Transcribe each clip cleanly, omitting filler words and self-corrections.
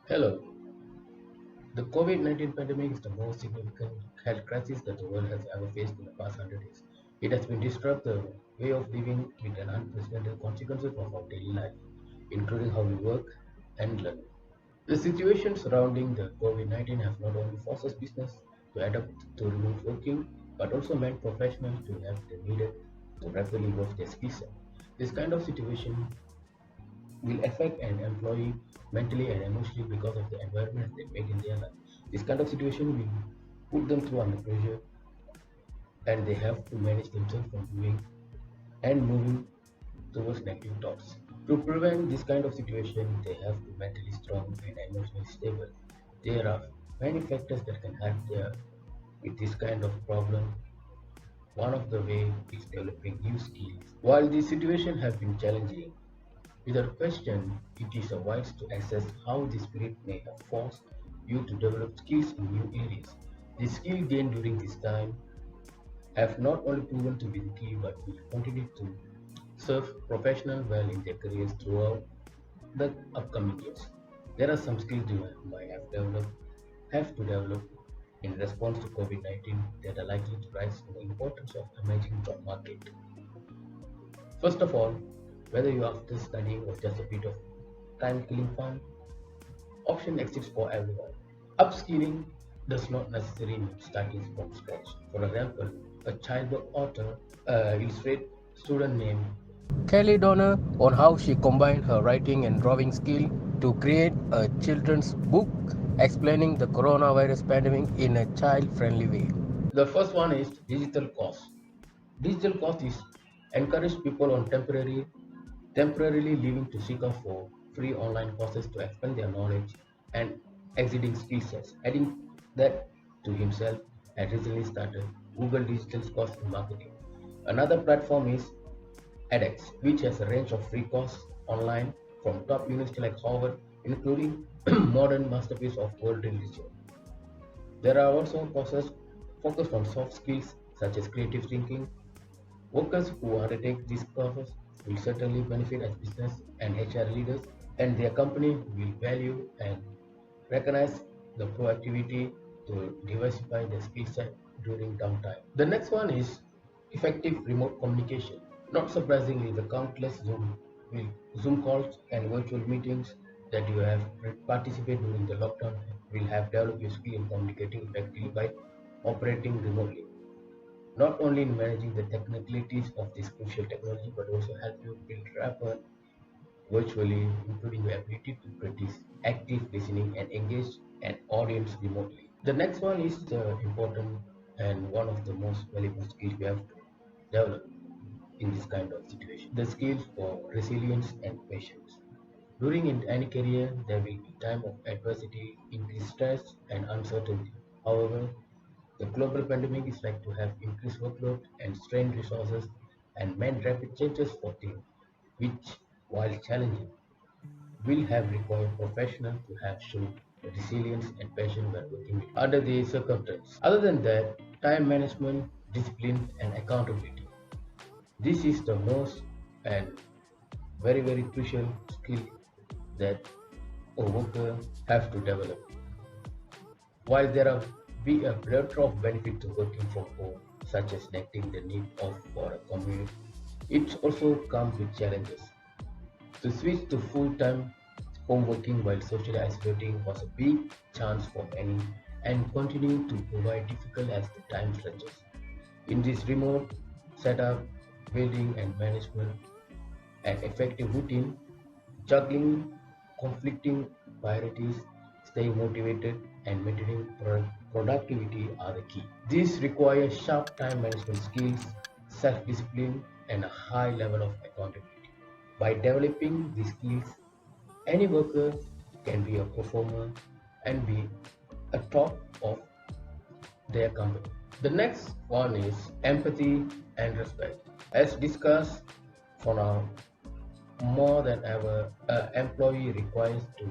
Hello. The COVID 19 pandemic is the most significant health crisis that the world has ever faced in the past 100 years. It has been disrupted the way of living with an unprecedented consequences of our daily life, including how we work and learn. The situation surrounding the COVID 19 has not only forced us business to adapt to remote working, but also meant professionals to have the needed to rapidly grow their skill set. This kind of situation will affect an employee mentally and emotionally because of the environment they make in their life. This kind of situation will put them through under pressure and they have to manage themselves from doing and moving towards negative thoughts. To prevent this kind of situation, they have to mentally strong and emotionally stable. There are many factors that can help there with this kind of problem. One of the way is developing new skills. While this situation has been challenging, without question, it is wise to assess how the spirit may have forced you to develop skills in new areas. The skill gained during this time have not only proven to be the key but will continue to serve professionals well in their careers throughout the upcoming years. There are some skills you might have to develop in response to COVID-19 that are likely to rise in the importance of emerging job market. First of all, whether you are after studying or just a bit of time killing fun, option exists for everyone. Upskilling does not necessarily mean starting from scratch. For example, a childbook author illustrate student named Kelly Donner on how she combined her writing and drawing skill to create a children's book explaining the coronavirus pandemic in a child-friendly way. The first one is digital course. Digital course is encourage people on temporarily leaving to seek out for free online courses to expand their knowledge and exceeding skill sets. Adding that to himself had recently started Google Digital Course in Marketing. Another platform is edX, which has a range of free courses online from top universities like Harvard, including modern masterpiece of world literature. There are also courses focused on soft skills such as creative thinking. Workers who undertake these courses will certainly benefit as business and HR leaders, and their company will value and recognize the proactivity to diversify their skill set during downtime. The next one is effective remote communication. Not surprisingly, the countless Zoom calls and virtual meetings that you have participated during the lockdown will have developed your skill in communicating effectively by operating remotely. Not only in managing the technicalities of this crucial technology, but also help you build rapport virtually, including your ability to practice active listening and engage an audience remotely. The next one is the important and one of the most valuable skills we have to develop in this kind of situation. The skills for resilience and patience. During any career, there will be time of adversity, increased stress, and uncertainty. However, the global pandemic is like to have increased workload and strained resources and meant rapid changes for teams, which, while challenging, will have required professionals to have shown resilience and passion when working under the circumstances. Other than that, time management, discipline, and accountability. This is the most and very crucial skill that a worker have to develop. While there are be a plethora of benefits to working from home, such as neglecting the need of for a commute, it also comes with challenges. To switch to full-time home working while socially isolating was a big chance for many and continuing to provide difficult as the time stretches. In this remote setup, building and management an effective routine, juggling conflicting priorities, staying motivated, and maintaining productivity are the key. This requires sharp time management skills, self discipline, and a high level of accountability. By developing these skills, any worker can be a performer and be a top of their company. The next one is empathy and respect. As discussed for now, more than ever, an employee requires to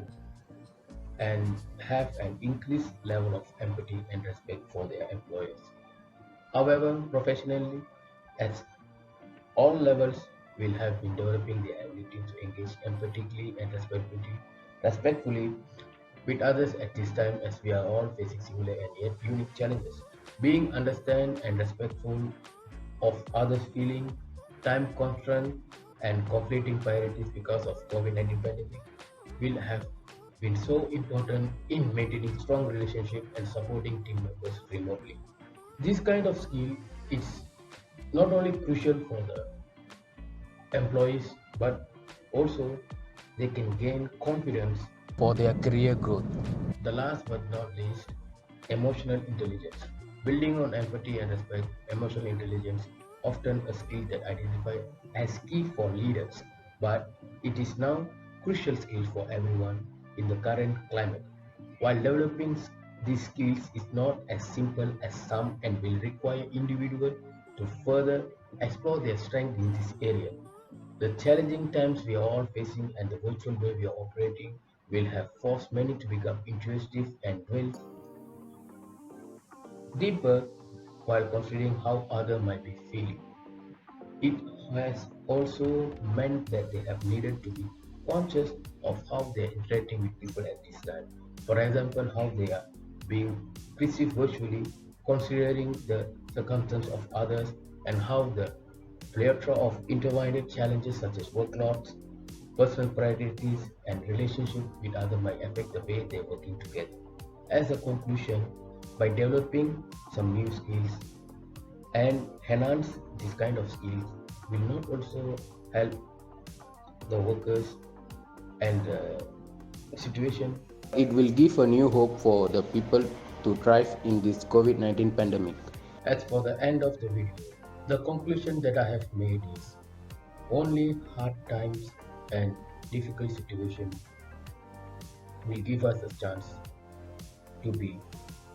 and have an increased level of empathy and respect for their employers. However, professionally, at all levels, will have been developing the ability to engage empathically and respectfully with others at this time, as we are all facing similar and yet unique challenges. Being understand and respectful of others' feeling, time constraint, and conflicting priorities because of COVID-19 pandemic will have been so important in maintaining strong relationship and supporting team members remotely. This kind of skill is not only crucial for the employees but also they can gain confidence for their career growth. The last but not least, emotional intelligence. Building on empathy and respect, emotional intelligence often a skill that identified as key for leaders, but it is now crucial skill for everyone in the current climate. While developing these skills is not as simple as some and will require individuals to further explore their strength in this area. The challenging times we are all facing and the virtual way we are operating will have forced many to become intuitive and dwell deeper while considering how others might be feeling. It has also meant that they have needed to be conscious of how they are interacting with people at this time. For example, how they are being perceived virtually, considering the circumstances of others, and how the plethora of intertwined challenges such as workloads, personal priorities, and relationship with others might affect the way they are working together. As a conclusion, by developing some new skills and enhance this kind of skills will not also help the workers and situation. It will give a new hope for the people to thrive in this COVID-19 pandemic. As for the end of the video, the conclusion that I have made is only hard times and difficult situations will give us a chance to be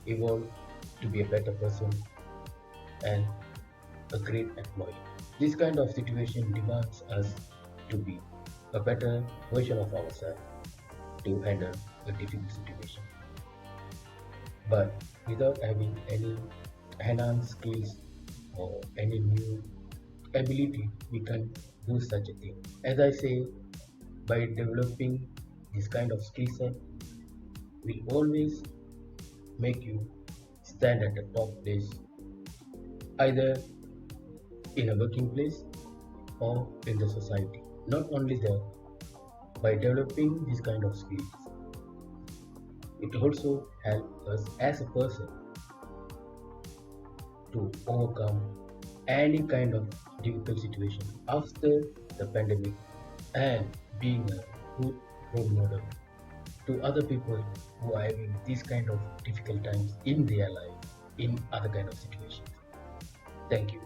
evolved, to be a better person and a great employee. This kind of situation demands us to be a better version of ourselves to handle a difficult situation. But without having any enhanced skills or any new ability, we can do such a thing. As I say, by developing this kind of skill set will always make you stand at the top place, either in a working place or in the society. Not only that, by developing this kind of skills, it also helps us as a person to overcome any kind of difficult situation after the pandemic and being a good role model to other people who are having these kind of difficult times in their life in other kind of situations. Thank you.